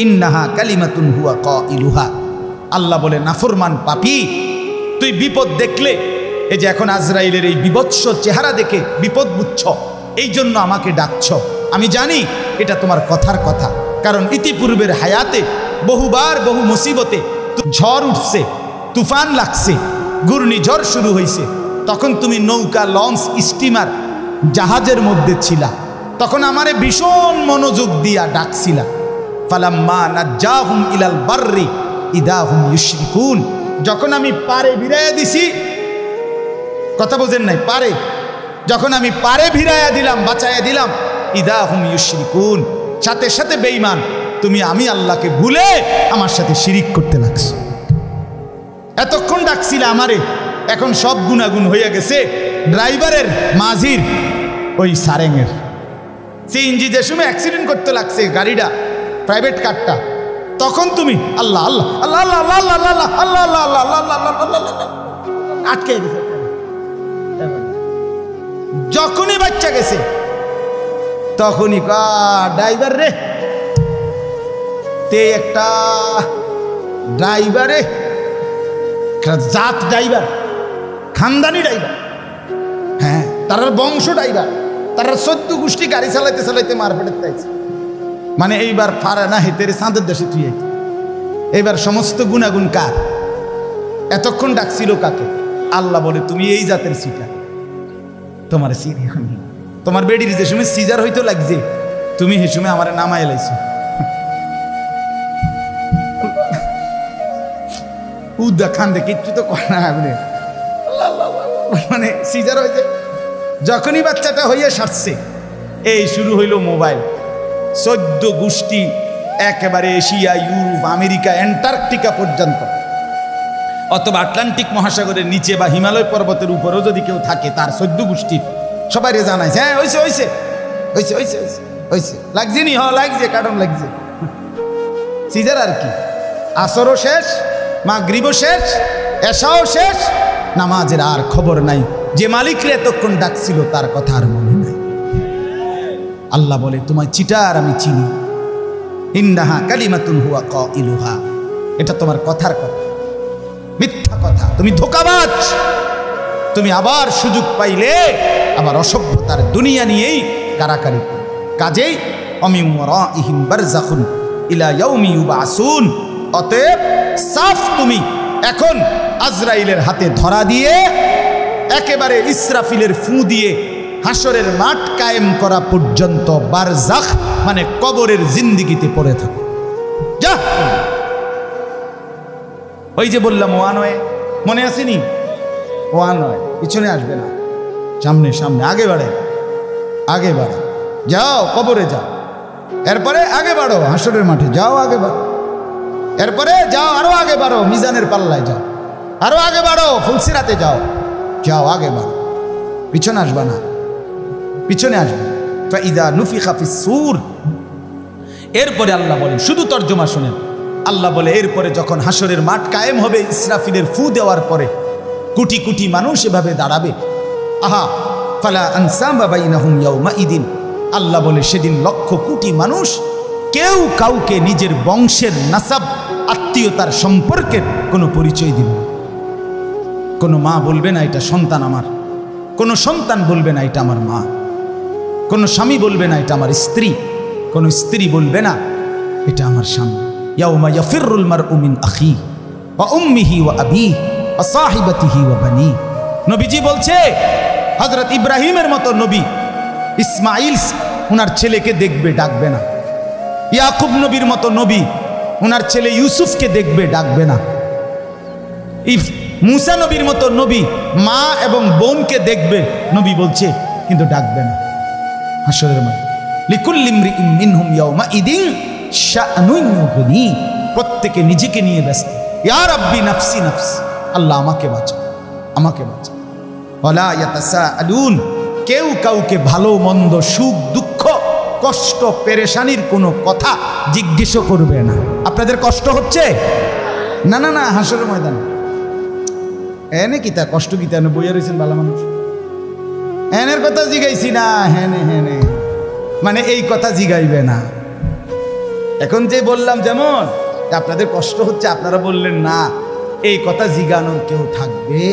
ইন্নাহা কালিমাতুন হুয়া কাইলুহা, আল্লাহ বলে নাফরমান পাপী, তুই বিপদ দেখলে, এই যে এখন আজরাইলের এই বিভৎস চেহারা দেখে বিপদ বুঝছ, এই জন্য আমাকে ডাকছ। আমি জানি এটা তোমার কথার কথা, কারণ ইতিপূর্বের হায়াতে বহুবার বহু মুসিবতে ঝড় উঠছে, তুফান লাগছে, ঘূর্ণিঝড় শুরু হয়েছে, তখন তুমি নৌকা, লঞ্চ, স্টিমার, জাহাজের মধ্যে ছিলা, তখন আমারে ভীষণ মনোযোগ দিয়া ডাকছিলা। ফালাম্মা নাজ্জাহুম ইলাল বাররি ইদা হুম ইউশরিকুন, যখন আমি পারে ভিড়াইয়া দিছি, কথা বোঝেন নাই, পারে যখন আমি পারে ভিড়াইয়া দিলাম, বাঁচাইয়া দিলাম, ইদা হুম ইউশরিকুন, সাথে সাথে বেঈমান তুমি আমি আল্লাহকে ভুলে আমার সাথে শিরিক করতে লাগছো। এতক্ষণ ডাকছিলে আমারে, এখন সব গুণাগুণ হইয়া গেছে ড্রাইভারের, মাঝির, ওই সারেঙের। সিএনজি যে সময় অ্যাক্সিডেন্ট করতে লাগছে গাড়িটা, প্রাইভেট কারটা, তখন তুমি আল্লাহ আল্লাহ আল্লাহ আল্লাহ আল্লাহ আল্লাহ আল্লাহ আল্লাহ আল্লাহ আল্লাহ আল্লাহ আটকে গেছে। যখনই বাচ্চা গেছে তখনই ড্রাইভার রে, তে একটা ড্রাইভারে, জাত ড্রাইভার, খানদানি ড্রাইভার, হ্যাঁ তার বংশ ড্রাইভার, তারা 14 গোষ্ঠী গাড়ি চালাইতে চালাইতে মারপেটের চাইছে, মানে এইবার পারে না হেতের চাঁদের দেশে তুই এবার সমস্ত গুণাগুণ কার? এতক্ষণ ডাকছিল কাকে? আল্লাহ বলে তুমি এই জাতের সিটার, তোমার তোমার বেডির যে সময় সিজার হইতো লাগছে, তুমি সে সময় আমার নামায় এলাইছো। উদ্দা খান দে কিচ্ছু তো করে না, মানে সিজার হয়েছে। যখনই বাচ্চাটা হইয়া সারছে, এই শুরু হইল মোবাইল। 14 গোষ্ঠী একেবারে এশিয়া, ইউরোপ, আমেরিকা, অ্যান্টার্কটিকা পর্যন্ত, অথবা আটলান্টিক মহাসাগরের নিচে বা হিমালয় পর্বতের উপরেও যদি কেউ থাকে, তার 14 গোষ্ঠী সবাই জানাইছে, হ্যাঁ হয়েছে হয়েছে হয়েছে হয়েছে হয়েছে, লাগছে নি? হ্যাঁ লাগছে, কারণ লাগছে সিজার। আর কি, আসরও শেষ, মাগরিবও শেষ, এশাও শেষ, নামাজের আর খবর নাই। যে মালিকরে এতক্ষণ ডাকছিল তার কথা আর মনে নাই। আল্লাহ বলে তোমায় চিটার আমি চিনি। ইন্নাহা কালিমাতুন হুয়া কাইলুহা, এটা তোমার কথার কথা, মিথ্যা কথা, তুমি ধোঁকাবাজ। তুমি আবার সুযোগ পাইলে আবার অসভ্যতার দুনিয়া নিয়েই কারাকারি। কাজেই অমিন ওয়ারাইহিম বারযাখুন ইলা ইয়াউমি ইউবাসুন, অতএব সাফ তুমি এখন আজরাইলের হাতে ধরা দিয়ে একেবারে ইসরাফিলের ফু দিয়ে হাসরের মাঠ কায়েম করা পর্যন্ত বারজাখ মানে কবরের জিন্দিগিতে পড়ে থাকো। যা, ওই যে বললাম ওয়ানওয়ে, মনে আসেনি? ওয়ানওয়ে, পিছনে আসবে না, সামনে সামনে, আগে বাড়ে, আগে বাড়ে, যাও কবরে যাও, এরপরে আগে বাড়ো হাসরের মাঠে, যাও আগে বাড়ো, এরপরে যাও আরো আগে বাড়ো মিজানের পাল্লায়, যাও আরো আগে বাড়ো ফুলসিরাতে, যাও যাও আগে বাড়ো, পিছনে আসবে না, পিছনে আসবে। ফাইদা নুফিখা ফিস-সূর, এরপরে আল্লাহ বলেন, শুধু তর্জমা শুনেন, আল্লাহ বলে এরপরে যখন হাসরের মাঠ কায়েম হবে, ইসরাফিলের ফু দেওয়ার পরে কোটি কোটি মানুষ এভাবে দাঁড়াবে। আহা ফালা আনসাবা বাইনাহুম ইয়াউমাইদিন, আল্লাহ বলে সেদিন লক্ষ কোটি মানুষ কেউ কাউকে নিজের বংশের নাসাব, আত্মীয়তার সম্পর্কের কোনো পরিচয় দিবে না। কোনো মা বলবে না এটা সন্তান আমার, কোনো সন্তান বলবে না এটা আমার মা, কোনো স্বামী বলবে না এটা আমার স্ত্রী, কোনো স্ত্রী বলবে না এটা আমার স্বামী। ইয়াউমা ইয়াফিরুল মারউ মিন আখি ওয়া উম্মিহি ওয়া আবিহি ওয়া সাহিবাতিহি ওয়া বানি। নবীজি বলছে, হযরত ইব্রাহিমের মতো নবী ইসমাইল ওনার ছেলেকে দেখবে, ডাকবে না। ইয়াকুব নবীর মতো নবী ওনার ছেলে ইউসুফকে দেখবে, ডাকবে না। মুসা নবীর মতো নবী মা এবং বোনকে দেখবে, নবী বলছে, কিন্তু ডাকবে না। হাসরের মাঠে লিকুল্লি ইমরিইন মিনহুম ইয়াউমাইদিন শাআনুন ইউগনি, প্রত্যেকে নিজেকে নিয়ে ব্যস্ত। ইয়া রাব্বি নাফসি নাফসি, আল্লাহ আমাকে বাঁচাও, আমাকে বাঁচাও। ওয়ালা ইয়াতাসাআলুন, কেউ কাউকে ভালো মন্দ, সুখ দুঃখ, কষ্ট পেরেশানির কোনো কথা জিজ্ঞেস করবে না। আপনাদের কষ্ট হচ্ছে? না না না, হাসরের ময়দানে এনে কিতা কষ্ট কিতা বইয়া রয়েছেন ভালো মানুষ, এনের কথা জিগাইছি না, হেনে হেনে মানে এই কথা জিগাইবে না। এখন যে বললাম যেমন আপনাদের কষ্ট হচ্ছে, আপনারা বললেন না, এই কথা জিগানোর কেউ থাকবে?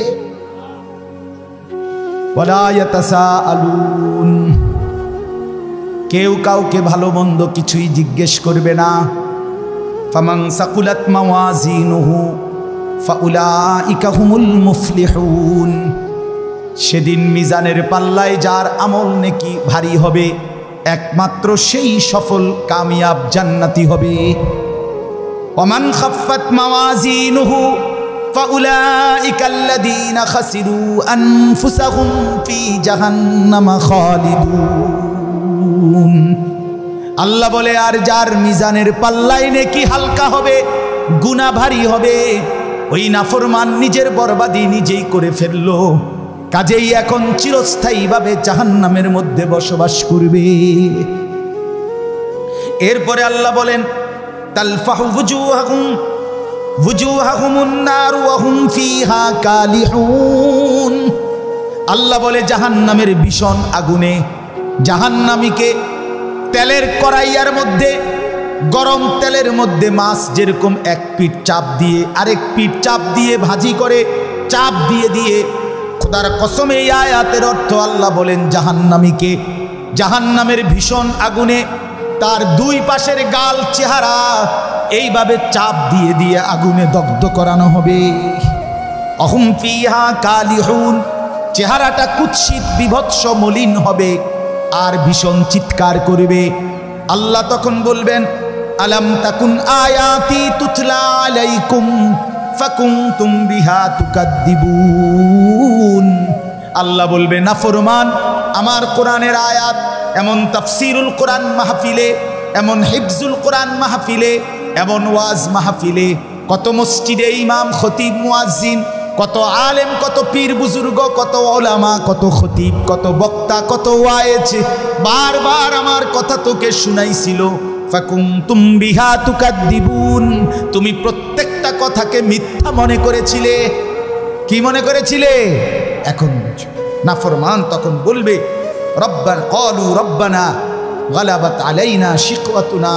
ওয়ালা ইয়াতাসাআলুন, কেউ কাউকে ভালো মন্দ কিছুই জিজ্ঞেস করবে না। ফামান সাকুলাত মাওয়াজিনুহু ফাউলাইকা হুমুল মুফলিহুন, সেদিন মিজানের পাল্লায় যার আমল নেকি ভারী হবে, একমাত্র সেই সফল কামিয়াব জান্নাতি হবে। ওমান খাফফাত মাওয়াজিনুহু ফাউলাইকা আল্লাযীনা খাসিরু আনফুসাহুম ফি জাহান্নাম খালিদুন। আল্লাহ বলে, আর যার মিজানের পাল্লায় নেকি হালকা হবে, গুনাহ ভারী হবে, ওই নাফরমান নিজের বরবাদি নিজেই করে ফেললো, কাজেই এখন চিরস্থায়ীভাবে জাহান্নামের মধ্যে বসবাস করবে। এরপরে আল্লাহ বলেন, তালফাহু wujuhahumun nar wa hum fiha kalihun, আল্লাহ বলে জাহান্নামের ভীষণ আগুনে জাহান্নামীকে তেলের কড়াইয়ার মধ্যে, গরম তেলের মধ্যে মাছ যেরকম এক পিঠ চাপ দিয়ে আরেক পিঠ চাপ দিয়ে ভাজি করে, চাপ দিয়ে দিয়ে, খোদার কসম এই আয়াতের অর্থ আল্লাহ বলেন জাহান্নামীকে জাহান্নামের ভীষণ আগুনে তার দুই পাশের গাল চেহারা এইভাবে চাপ দিয়ে দিয়ে আগুনে দগ্ধ করানো হবে। অহুম ফিহা কালিহুন, চেহারাটা কুৎসিত বিভৎস মলিন হবে আর ভীষণ চিৎকার করবে। আল্লাহ তখন বলবেন, আলাম তাকুন আয়াতি তুতলা আলাইকুম ফাকুনতুম বিহা তুকাদ্দিবুন। আল্লাহ বলবে, নাফরমান, আমার কোরআনের আয়াত এমন তাফসিরুল কোরআন মাহফিলে, এমন হিফজুল কোরআন মাহফিলে, এমন ওয়াজ মাহফিলে, কত মসজিদে ইমাম খতিব মুয়াজ্জিন, কত আলেম, কত পীর বুজুর্গ, কত ওলামা, কত খতিব, কত বক্তা, কত ওয়াইজ বারবার আমার কথা তোকে শুনাইছিল। ফাকুনতুম বিহা তুকাদ্দিবুন, তুমি প্রত্যেকটা কথাকে মিথ্যা মনে করেছিলে। কি মনে করেছিলে? এখন বুঝো। নাফরমান তখন বলবে, রব্বানা ক্বালু রব্বানা গালাবাত আলাইনা শিকওয়াতুনা।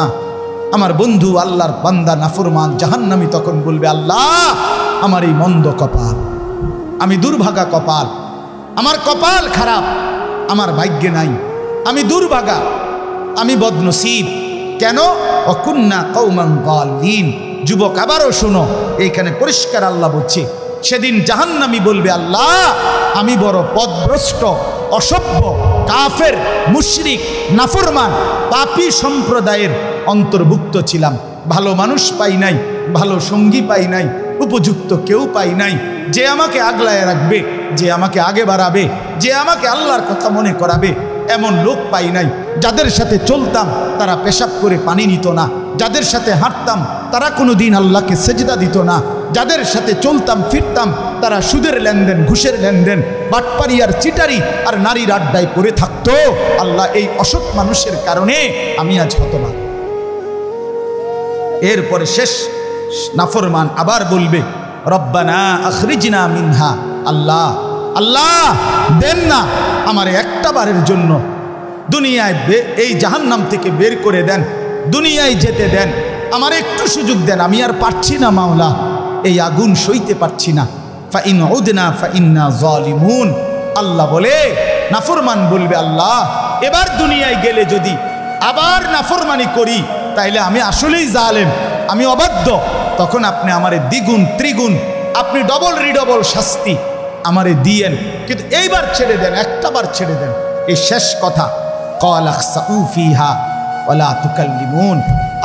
আমার বন্ধু আল্লাহর বান্দা নাফরমান জাহান্নামী তখন বলবে, আল্লাহ, আমার এই মন্দ কপাল, আমি দুর্ভাগা কপাল, আমার কপাল খারাপ, আমার ভাগ্যে নাই, আমি দুর্ভাগা, আমি বদনসিব। কেন? অকুন্না কওমান যালিন। যুবক, আবারও শোনো, এইখানে পরিষ্কার আল্লাহ বলছে, সেদিন জাহান্নামী বলবে, আল্লাহ, আমি বড় পথভ্রষ্ট, অসভ্য, কাফের, মুশরিক, নাফরমান, পাপী সম্প্রদায়ের অন্তর্ভুক্ত ছিলাম। ভালো মানুষ পাই নাই, ভালো সঙ্গী পাই নাই, উপযুক্ত কেউ পাই নাই, যে আমাকে আগলায় রাখবে, যে আমাকে আগে বাড়াবে, যে আমাকে আল্লাহর কথা মনে করাবে, এমন লোক পাই নাই। যাদের সাথে চলতাম তারা পেশাব করে পানি নিত না, যাদের সাথে হাঁটতাম তারা কোনো দিন আল্লাহকে সেজদা দিত না, যাদের সাথে চলতাম ফিরতাম তারা সুদের লেনদেন, ঘুষের লেনদেন, বাটপারি আর চিটারি আর নারীর আড্ডায় পড়ে থাকতো। আল্লাহ, এই অসৎ মানুষের কারণে আমি আজ হতভাগা। এরপরে শেষ নাফরমান আবার বলবে, রব্বানা আখরিজনা মিনহা। আল্লাহ, আল্লাহ, দেন না আমার একটা বারের জন্য দুনিয়ায় এই জাহান্নাম থেকে বের করে দেন, দুনিয়ায় যেতে দেন, আমার একটু সুযোগ দেন, আমি আর পারছি না মাওলা, এই আগুন সইতে পারছি না। ফাইন উদনা ফাইন্না যালিমুন। আল্লাহ বলে, নাফরমান বলবে, আল্লাহ, এবার দুনিয়ায় গেলে যদি আবার নাফরমানি করি তাইলে আমি আসলেই জালেম, আমি অবাধ্য, তখন আপনি আমারে দ্বিগুণ ত্রিগুণ, আপনি ডবল রিডবল শাস্তি আমারে দিয়েন, কিন্তু এইবার ছেড়ে দেন, একটা বার ছেড়ে দেন। এই শেষ কথা, ক্বালা খসাউ ফিহা ওয়ালা তুকাল্লিমুন।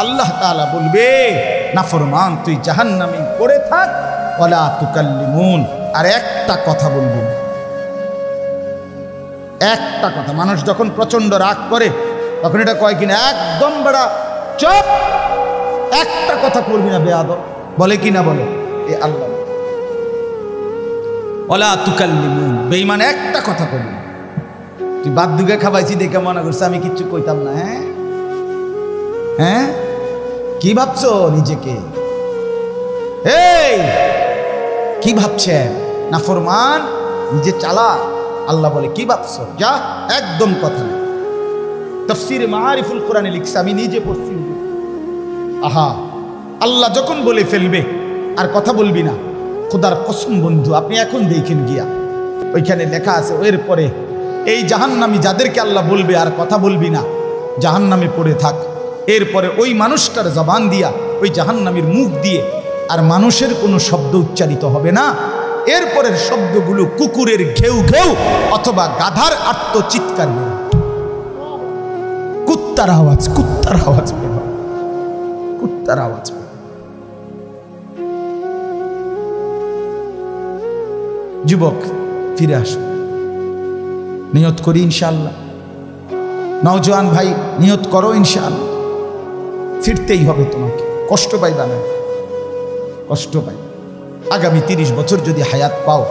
আল্লাহ তাআলা বলবে, নাফরমান, তুই জাহান্নামে পড়ে থাক, ওয়ালা তুকাল্লিমুন, আর একটা কথা বলবি না, একটা কথা। মানুষ যখন প্রচন্ড রাগ করে তখন এটা কয় কিনা, একদম বড় চুপ, একটা কথা করবি না বেয়াদব, বলে কিনা বলে? এ আল্লাহ, ওয়ালা তুকাল্লিমুন, বেঈমান, একটা কথা করবি না। তুই বাদ দুগে খাবাইছি দেখে মনে করছে আমি কিচ্ছু কইতাম না। হ্যাঁ হ্যাঁ, কি ভাবছো নিজেকে? এই কি ভাবছেন? নাফরমান, নিজে চালা। আল্লাহ বলে, কি ভাবছো? যা, একদম কথা নেই। তাফসীরে মাআরিফুল কোরআনে লিখছে, আমি নিজে পড়ছি। আহা, আল্লাহ যখন বলে ফেলবে আর কথা বলবি না, খোদার কসম বন্ধু, আপনি এখন দেখেন গিয়া, ওইখানে লেখা আছে, এরপরে এই জাহান্নামী যাদেরকে আল্লাহ বলবে আর কথা বলবি না, জাহান্নামে পড়ে থাক, এরপরে ওই মানুষটার জবান দিয়া, ওই জাহান্নামীর মুখ দিয়ে আর মানুষের কোনো শব্দ উচ্চারিত হবে না। এরপরের শব্দগুলো কুকুরের ঘেউ ঘেউ অথবা গাধার আত্মচিৎকার বের, কুত্তার আওয়াজ, কুত্তার আওয়াজ বের, কুত্তার আওয়াজ বের। যুবক, ফিরে আসো, নিয়ত করি ইনশাআল্লাহ। নওজোয়ান ভাই, নিয়ত করো ইনশাআল্লাহ, ফিরতেই হবে তোমাকে। কষ্ট পাইবা না, কষ্ট পাই। আগামী 30 বছর যদি হায়াত পাও,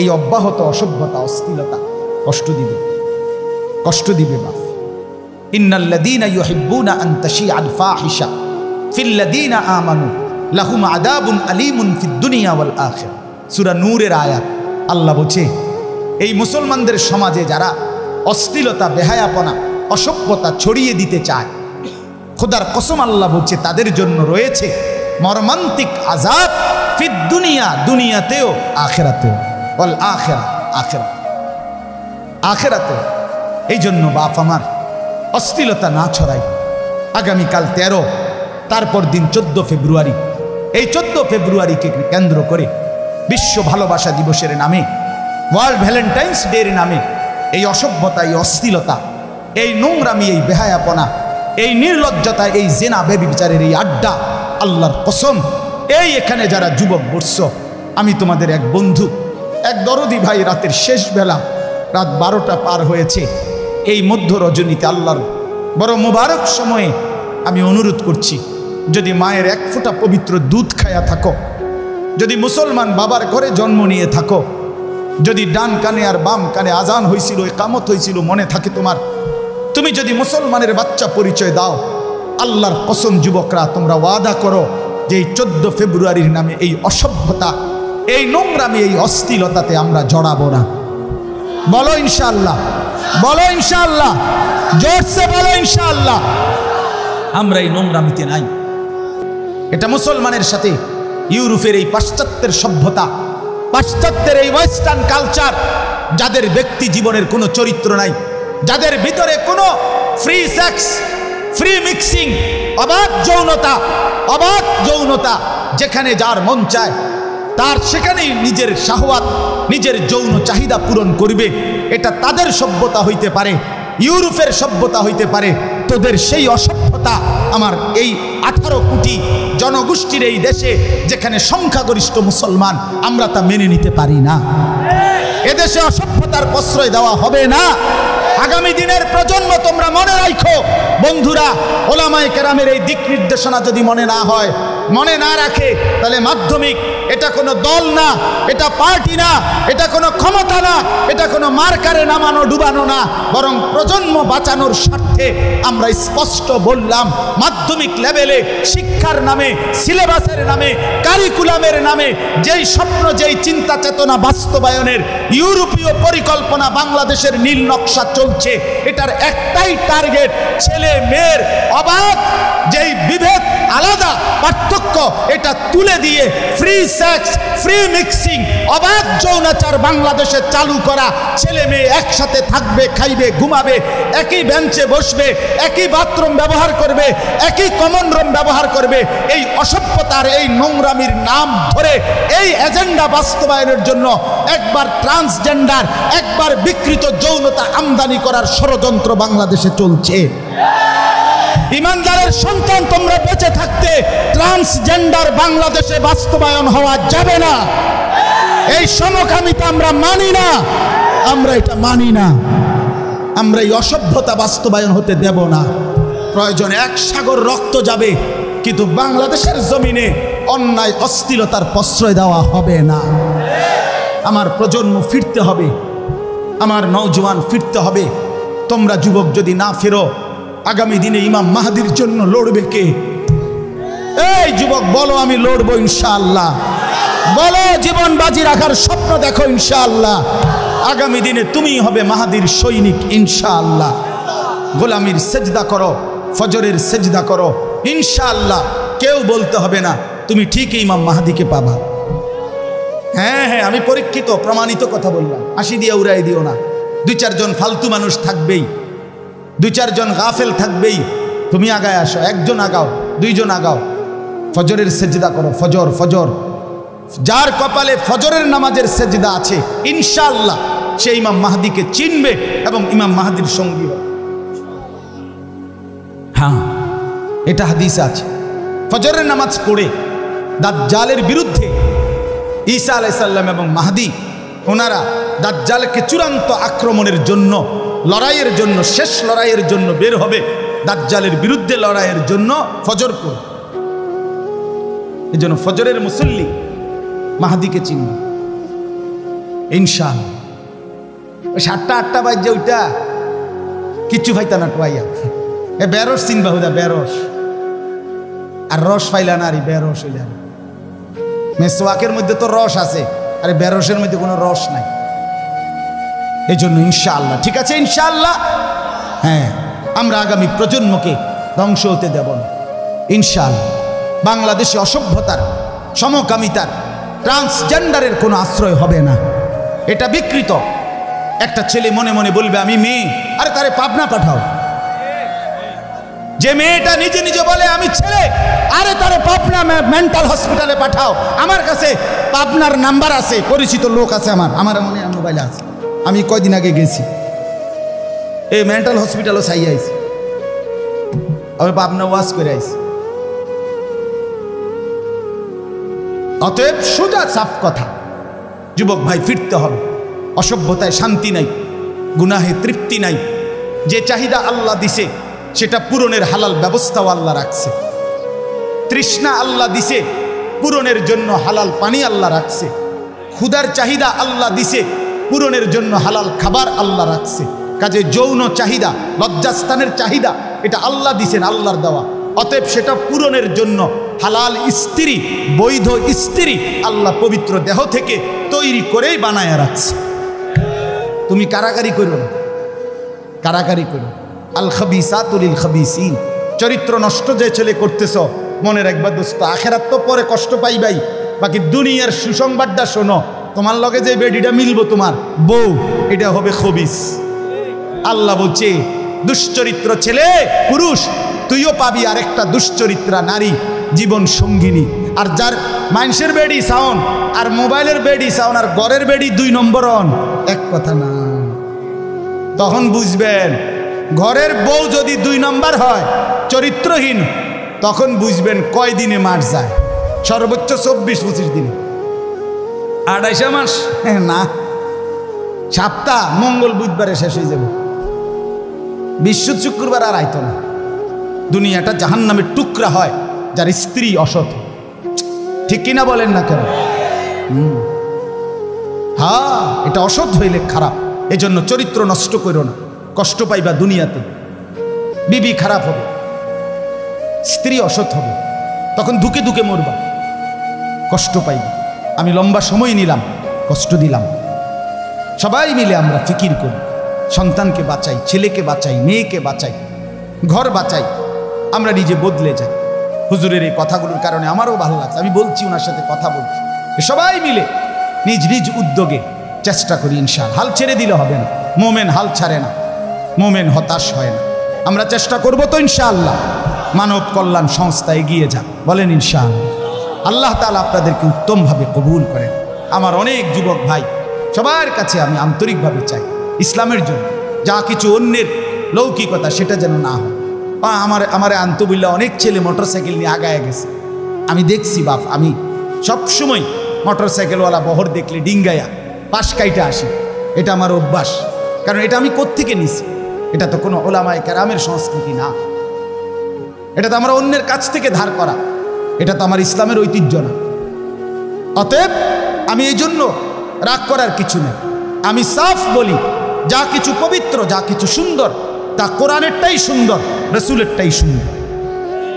এই অব্যাহত অসভ্যতা, অশ্লীলতা কষ্ট দিবে, কষ্ট দিবে বাপ। ইন্নাল্লাযীনা ইউহিব্বুনা আন তাশিআল ফাহিশা ফিল্লাযীনা আমানু লাহুম আযাবুন আলীমুন ফিদ দুনিয়া ওয়াল আখিরা। সূরা নূরের আয়াত। আল্লাহ বলছে, এই মুসলমানদের সমাজে যারা অশ্লীলতা, বেহায়াপনা, অসভ্যতা ছড়িয়ে দিতে চায়, খোদার কসম আল্লাহ বলছে, তাদের জন্য রয়েছে মর্মান্তিক আযাব ফিদ দুনিয়া, দুনিয়াতেও, আখিরাতেও, ওয়াল আখিরা, আখিরা, আখিরাতেও। এই জন্য বাপ আমার, অশ্লীলতা না ছড়াই। আগামীকাল 13 তারপর দিন 14 ফেব্রুয়ারি। এই 14 ফেব্রুয়ারিকে কেন্দ্র করে বিশ্ব ভালোবাসা দিবসের নামে, ওয়ার্ল্ড ভ্যালেন্টাইন্স ডের নামে এই অসভ্যতা, এই অশ্লীলতা, এই নোংরামি, এই বেহায়াপনা, এই নির্লজ্জতা, এই জেনা ব্যভিচারের এই আড্ডা, আল্লাহর কসম, এই এখানে যারা যুবক বর্ষ, আমি তোমাদের এক বন্ধু, এক দরদি ভাই, রাতের শেষ বেলা, রাত 12টা পার হয়েছে, এই মধ্য রজনীতে আল্লাহর বড় মুবারক সময়ে আমি অনুরোধ করছি, যদি মায়ের এক ফোঁটা পবিত্র দুধ খায়া থাকো, যদি মুসলমান বাবার ঘরে জন্ম নিয়ে থাকো, যদি ডান কানে আর বাম কানে আজান হয়েছিল, ইকামত হয়েছিল মনে থাকে তোমার, তুমি যদি মুসলমানের বাচ্চা পরিচয় দাও, আল্লাহর কসম যুবকরা তোমরা ওয়াদা করো যে এই 14 ফেব্রুয়ারির নামে এই অসভ্যতা, এই নোংরামি, এই অশ্লীলতাতে আমরা জড়াবো না। বলো ইনশাআল্লাহ, বলো ইনশাআল্লাহ, জোরসে বলো ইনশাআল্লাহ। আমরা এই নোংরামিতে নাই। এটা মুসলমানের সাথে ইউরোপের এই পাশ্চাত্যের সভ্যতা, পাশ্চাত্যের এই ওয়েস্টার্ন কালচার, যাদের ব্যক্তি জীবনের কোনো চরিত্র নাই, যাদের ভিতরে কোনো ফ্রি সেক্স, ফ্রি মিক্সিং, অবাধ যৌনতা, অবাধ যৌনতা, যেখানে যার মন চায় তার সেখানেই নিজের শাহওয়াত, নিজের যৌন চাহিদা পূরণ করবে, এটা তাদের সভ্যতা হইতে পারে, ইউরোপের সভ্যতা হইতে পারে। তোদের সেই অসভ্যতা আমার এই 18 কোটি জনগোষ্ঠীর এই দেশে, যেখানে সংখ্যাগরিষ্ঠ মুসলমান, আমরা তা মেনে নিতে পারি না। এদেশে অসভ্যতার প্রশ্রয় দেওয়া হবে না। আগামী দিনের প্রজন্ম তোমরা মনে রাখো বন্ধুরা, ওলামায়ে কেরামের এই দিক নির্দেশনা যদি মনে না হয়, মনে না রাখে, তাহলে মাধ্যমিক এটা কোনো দল না, এটা পার্টি না, এটা কোনো ক্ষমতা না, এটা কোনো মার্কারে নামানো ডুবানো না, বরং প্রজন্ম বাঁচানোর স্বার্থে আমরা স্পষ্ট বললাম, মাধ্যমিক লেভেলে শিক্ষার নামে, সিলেবাসের নামে, কারিকুলামের নামে যেই স্বপ্ন, যেই চিন্তা চেতনা বাস্তবায়নের ইউরোপীয় পরিকল্পনা বাংলাদেশের নীল নকশা চলছে, এটার একটাই টার্গেট, ছেলে মেয়ের অবাধ যেই বিভেদ, আলাদা পার্থক্য, এটা তুলে দিয়ে ফ্রি সেক্স, ফ্রি মিক্সিং, অবাধ যৌনাচার বাংলাদেশে চালু করা। ছেলে মেয়ে একসাথে থাকবে, খাইবে, ঘুমাবে, একই বেঞ্চে বসবে, একই বাথরুম ব্যবহার করবে, একই কমন রুম ব্যবহার করবে। এই অসভ্যতার, এই নোংরামির নাম ধরে এই এজেন্ডা বাস্তবায়নের জন্য একবার ট্রান্সজেন্ডার, একবার বিকৃত যৌনতা আমদানি করার ষড়যন্ত্র বাংলাদেশে চলছে। ইমানদারের সন্তান, তোমরা বেঁচে থাকতে ট্রান্সজেন্ডার বাংলাদেশে বাস্তবায়ন হওয়া যাবে না। এই সমকামিতা আমরা মানি না, আমরা এটা মানি না। আমরা এই অসভ্যতা বাস্তবায়ন হতে দেব না। প্রয়োজনে 1 সাগর রক্ত যাবে, কিন্তু বাংলাদেশের জমিনে অন্যায় অশ্লীলতার প্রশ্রয় দেওয়া হবে না। আমার প্রজন্ম ফিরতে হবে, আমার নওজোয়ান ফিরতে হবে। তোমরা যুবক যদি না ফেরো, আগামী দিনে ইমাম মাহদির জন্য লড়বে কে? এই যুবক বলো, আমি লড়বো ইনশাআল্লাহ। বলো, জীবন বাজি রাখার স্বপ্ন দেখো ইনশাআল্লাহ। আগামী দিনে তুমি হবে মাহদির সৈনিক ইনশাআল্লাহ। গোলামির সেজদা করো, ফজরের সেজদা করো ইনশাআল্লাহ। কেউ বলতে হবে না তুমি ঠিকই ইমাম মাহদিকে পাবা। হ্যাঁ হ্যাঁ, আমি পরীক্ষিত প্রমাণিত কথা বললাম, হাসি দিয়ে উড়াই দিও না। 2-4 জন ফালতু মানুষ থাকবেই, 2-4 জন গাফেল থাকবেই। তুমি আগায় আসো, 1 জন আগাও, 2 জন আগাও, ফজরের সেজদা করো। ফজর, ফজর, যার কপালে ফজরের নামাজের সেজদা আছে ইনশাআল্লাহ সে ইমাম মাহদিকে চিনবে এবং ইমাম মাহদির সঙ্গী হবে। হ্যাঁ, এটা হাদিসে আছে। ফজরের নামাজ পড়ে দাজ্জালের বিরুদ্ধে ঈসা আলাইহিস সালাম এবং মাহদি, ওনারা দাজ্জালকে চূড়ান্ত আক্রমণের জন্য, লড়াইয়ের জন্য, শেষ লড়াইয়ের জন্য বের হবে। দাজ্জালের বিরুদ্ধে লড়াইয়ের জন্য ফজর পড়ে। এই জন্য ফজরের মুসল্লি মাহদিকে চিনবে ইনশাআল্লাহ। 7টা বাজে ওইটা কিচ্ছু ফাইতা না টুয়াইয়া। এ বেরস চিনবা হুদা, বেরস আর রস ফাইলা না, আর বেরস হইলা। মেসওয়াকের মধ্যে তো রস আছে, আরে বেরসের মধ্যে কোনো রস নাই। এই জন্য ইনশাআল্লাহ, ঠিক আছে ইনশাআল্লাহ। হ্যাঁ, আমরা আগামী প্রজন্মকে ধ্বংস হতে দেব না ইনশাআল্লাহ। বাংলাদেশে অসভ্যতার, সমকামিতার, ট্রান্সজেন্ডারের কোনো আশ্রয় হবে না। এটা বিকৃত। একটা ছেলে মনে মনে বলবে আমি মেয়ে, আরে তারে পাবনা পাঠাও। যে মেয়েটা নিজে নিজে বলে আমি ছেলে, আরে তারে পাবনা মেন্টাল হসপিটালে পাঠাও। আমার কাছে পাবনার নাম্বার আছে, পরিচিত লোক আছে, আমার মনে মোবাইলে আছে। আমি কয়দিন আগে গেছি, এই মেন্টাল হসপিটালও চাই আইছি, আমি পাবনা ওয়াজ করে আইছি। অতএব সোজা সাফ কথা, যুবক ভাই ফিরতে হবে। অসভ্যতায় শান্তি নাই, গুনাহে তৃপ্তি নাই। যে চাহিদা আল্লাহ দিছে সেটা পূরণের হালাল ব্যবস্থাও আল্লাহ রাখছে। তৃষ্ণা আল্লাহ দিছে, পূরণের জন্য হালাল পানি আল্লাহ রাখছে। ক্ষুধার চাহিদা আল্লাহ দিছে, পূরণের জন্য হালাল খাবার আল্লাহ রাখছে। কাজে যৌন চাহিদা, লজ্জাস্থানের চাহিদা, এটা আল্লাহ দিছেন, আল্লাহর দেওয়া। অতএব সেটা পূরণের জন্য হালাল স্ত্রী, বৈধ স্ত্রী আল্লাহ পবিত্র দেহ থেকে তৈরি করেই বানায় রাখছে। তুমি কারাকারি করো না, কারাকারি করো। আল খাবিসাতু লিল খাবিসিন। চরিত্র নষ্ট যে ছেলে করতেছ, মনে রাখবা দোস্ত, আখেরাত তো পরে কষ্ট পাইবাই, বাকি দুনিয়ার সুসংবাদটা শোনো। তোমার লগে যে বেডিটা মিলবো তোমার বউ, এটা হবে খবিস। আল্লাহ বলছে দুশ্চরিত্র ছেলে পুরুষ তুইও পাবি আরেকটা দুশ্চরিত্রা নারী জীবন সঙ্গিনী। আর যার মানুষের বেডি সাউন আর মোবাইলের বেডি সাউন আর ঘরের বেডি 2 নম্বর অন, এক কথা না। তখন বুঝবেন ঘরের বউ যদি 2 নম্বর হয়, চরিত্রহীন, তখন বুঝবেন কয় দিনে মাস যায়। সর্বোচ্চ 24-25 দিনে, 28 মাস না, সপ্তাহ মঙ্গল বুধবারে শেষ হয়ে যাবে। বৃহস্পতি শুক্রবার আর আইতো না। দুনিয়াটা জাহান্নামের টুকরা হয় যার স্ত্রী অসৎ। ঠিক কিনা বলেন না কেন? হ্যাঁ, এটা অসৎ হইলে খারাপ। এজন্য চরিত্র নষ্ট করো না, কষ্ট পাইবা দুনিয়াতে। বিবি খারাপ হবে, স্ত্রী অসৎ হবে, তখন ধুকে ধুকে মরবা, কষ্ট পাইবা। আমি লম্বা সময় নিলাম, কষ্ট দিলাম। সবাই মিলে আমরা ফিকির করি, সন্তানকে বাঁচাই, ছেলেকে বাঁচাই, মেয়েকে বাঁচাই, ঘর বাঁচাই, আমরা নিজে বদলে যাই। হুজুরের এই কথাগুলোর কারণে আমারও ভালো লাগছে, আমি বলছি, ওনার সাথে কথা বলছি। সবাই মিলে নিজ নিজ উদ্যোগে চেষ্টা করি ইনশাআল্লাহ। হাল ছেড়ে দিলে হবে না, মোমেন হাল ছাড়ে না, মোমেন হতাশ হয় না। আমরা চেষ্টা করব তো ইনশাআল্লাহ। মানব কল্যাণ সংস্থা এগিয়ে যাক, বলেন ইনশাআল্লাহ। আল্লাহ তাআলা আপনাদেরকে উত্তমভাবে কবুল করেন। আমার অনেক যুবক ভাই, সবার কাছে আমি আন্তরিকভাবে চাই ইসলামের জন্য যা কিছু অন্যের লৌকিকতা সেটা যেন না হয়। আমার আন্তবিল্লা অনেক ছেলে মোটরসাইকেল নিয়ে আগায় গেছে, আমি দেখছি বাপ। আমি সবসময় মোটরসাইকেলওয়ালা বহর দেখলে ডিঙ্গায়া পাশ কাইটা আসি, এটা আমার অভ্যাস। কারণ এটা আমি কোত্থেকে নিছি? এটা তো কোনো ওলামায়ে কেরামের সংস্কৃতি না, এটা তো আমরা অন্যের কাছ থেকে ধার করা, এটা তো আমার ইসলামের ঐতিহ্য না। অতএব আমি এই জন্য রাগ করার কিছু নেই। আমি সাফ বলি, যা কিছু পবিত্র, যা কিছু সুন্দর, তা কোরআনেরটাই সুন্দর, রসুলেরটাই সুন্দর।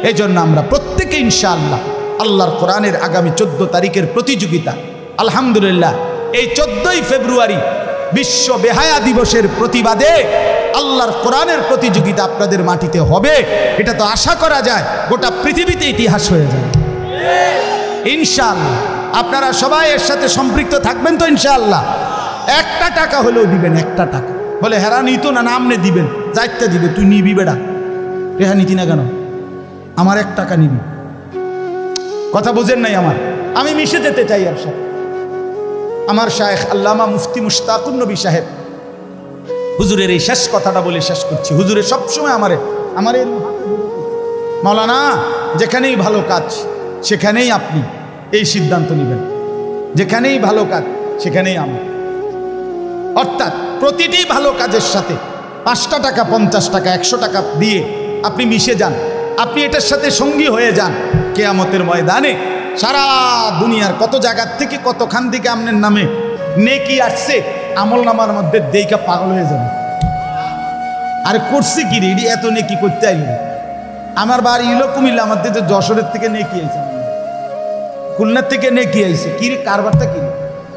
এই জন্য আমরা প্রত্যেকে ইনশাআল্লাহ আল্লাহর কোরআনের আগামী 14 তারিখের প্রতিযোগিতা, আলহামদুলিল্লাহ এই 14ই ফেব্রুয়ারি বিশ্ব বেহায়া দিবসের প্রতিবাদে আল্লাহর কোরআনের প্রতিযোগিতা আপনাদের মাটিতে হবে। এটা তো আশা করা যায় গোটা পৃথিবীতে ইতিহাস হয়ে যাবে ইনশাআল্লাহ। আপনারা সবাই এর সাথে সম্পৃক্ত থাকবেন তো ইনশাআল্লাহ। 1টা টাকা হলেও দিবেন, 1টা টাকা। বলে হেরা নিত না, নামনে দিবেন, যাইতে দিবে, তুই নিবি বেড়া, রেহা নিতি না কেন? আমার 1 টাকা নিবি। কথা বোঝেন নাই আমার? আমি মিশে যেতে চাই আর সাথে। আমার শায়েখ আল্লামা মুফতি মুশতাকুন নবী সাহেব হুজুরের এই শেষ কথাটা বলে শেষ করছি। হুজুরের সবসময় আমার মাওলানা, যেখানেই ভালো কাজ সেখানেই আপনি এই সিদ্ধান্ত নেবেন, যেখানেই ভালো কাজ সেখানেই আমি। অর্থাৎ প্রতিটি ভালো কাজের সাথে 5টা টাকা, 50 টাকা, 100 টাকা দিয়ে আপনি মিশে যান, আপনি এটার সাথে সঙ্গী হয়ে যান। কিয়ামতের ময়দানে সারা দুনিয়ার কত জায়গার থেকে, কতখান থেকে আপনার নামে নেকি আসছে, আমল নামার মধ্যে দেইকা পাগল হয়ে যাবে। আরে করছি কি রে, এত নেকি করতে আইল? আমার বাড়ি হলো কুমিল্লা, আমার দিকে যশোরের থেকে নেকি আইছে, খুলনার থেকে নেকি আইছে। কি রে কারবারটা কি?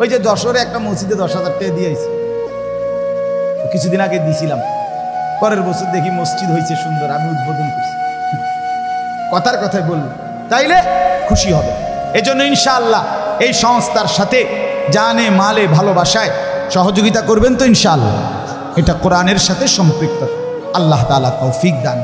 ওই যে যশোরে একটা মসজিদে 10,000 টাকা দিয়ে আইছে, কিছুদিন আগে দিছিলাম। পরের বছর দেখি মসজিদ হয়েছে সুন্দর, আমি উদ্বোধন করছি। কথার কথায় বললাম, তাইলে খুশি হবে। এজন্য ইনশাআল্লাহ এই সংস্থার সাথে জানে মালে ভালোবাসায় সহযোগিতা করবেন তো ইনশাআল্লাহ। এটা কোরআনের সাথে সম্পৃক্ত। আল্লাহ তাআলা তৌফিক দান।